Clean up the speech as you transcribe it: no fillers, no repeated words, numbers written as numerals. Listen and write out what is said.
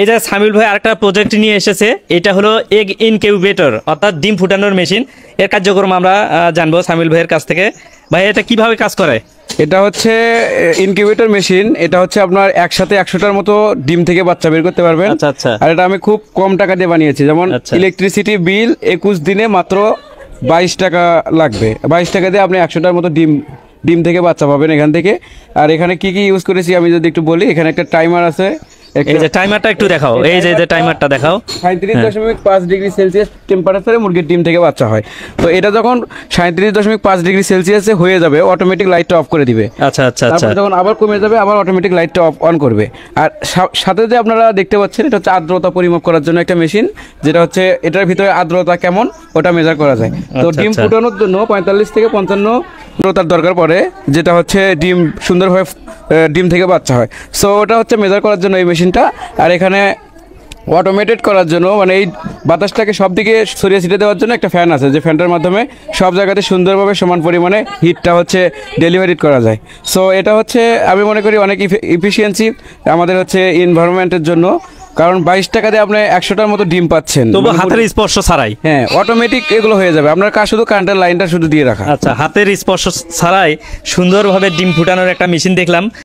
এই যে সামিল ভাই আরেকটা প্রজেক্ট নিয়ে এসেছে, এটা হলো এগ ইনকিউবেটর অর্থাৎ ডিম ফুটানোর মেশিন। এর কার্যক্রম আমরা জানবো সামিল ভাইয়ের কাছ থেকে। ভাই এটা কিভাবে কাজ করে? এটা হচ্ছে ইনকিউবেটর মেশিন। এটা হচ্ছে আপনার একসাথে 100টার মতো ডিম থেকে বাচ্চা বের করতে পারবেন। আচ্ছা আচ্ছা। আর এটা আমি খুব কম টাকা দিয়ে বানিয়েছি। যেমন আচ্ছা। ইলেকট্রিসিটি বিল 21 দিনে মাত্র 22 টাকা লাগবে। 22 টাকা দিয়ে আপনি 100টার মতো ডিম থেকে বাচ্চা পাবেন এখান থেকে। আর এখানে কি কি ইউজ করেছি আমি যদি একটু বলি, এখানে একটা টাইমার আছে। এই যে টাইমারটা একটু দেখাও, এই যে টাইমারটা দেখাও। 37.5 ডিগ্রি সেলসিয়াস টেম্পারেচারে মুরগির ডিম থেকে বাচ্চা হয়। তো এটা যখন 37.5 ডিগ্রি সেলসিয়াসে হয়ে যাবে, অটোমেটিক লাইটটা অফ করে দিবে। আচ্ছা আচ্ছা আচ্ছা। তারপর যখন আবার কমে যাবে, আবার অটোমেটিক লাইটটা অন করবে। আর সাথে যে আপনারা দেখতে পাচ্ছেন, এটা হচ্ছে আর্দ্রতা পরিমাপ করার জন্য একটা মেশিন, যেটা হচ্ছে এটার ভিতরে আর্দ্রতা কেমন ওটা মেজার করা যায়। তো আচ্ছা, ডিম আচ্ছা। ফুটানোর জন্য 45 থেকে 55 আর্দ্রতার দরকার পড়ে, যেটা হচ্ছে ডিম সুন্দরভাবে ডিম থেকে বাচ্চা হয়। সো ওটা হচ্ছে মেজার করার জন্য এই মেশিনটা। আর এখানে অটোমেটেড করার জন্য, মানে এই বাতাসটাকে সব দিকে ছড়িয়ে ছিটিয়ে দেওয়ার জন্য একটা ফ্যান আছে, যে ফ্যানটার মাধ্যমে সব জায়গাতে সুন্দরভাবে সমান পরিমাণে হিটটা হচ্ছে ডেলিভারি করা যায়। সো এটা হচ্ছে আমি মনে করি অনেক ইফিসিয়েন্সি আমাদের হচ্ছে এনভায়রনমেন্টের জন্য। কারণ 22 টাকা দিয়ে আপনি 100টার মতো ডিম পাচ্ছেন, তবু হাতের স্পর্শ ছাড়াই। হ্যাঁ, অটোমেটিক এগুলো হয়ে যাবে। আপনার কাজ শুধু কারেন্টের লাইনটা শুধু দিয়ে রাখা। আচ্ছা, হাতের স্পর্শ ছাড়াই সুন্দরভাবে ডিম ফুটানোর একটা মেশিন দেখলাম।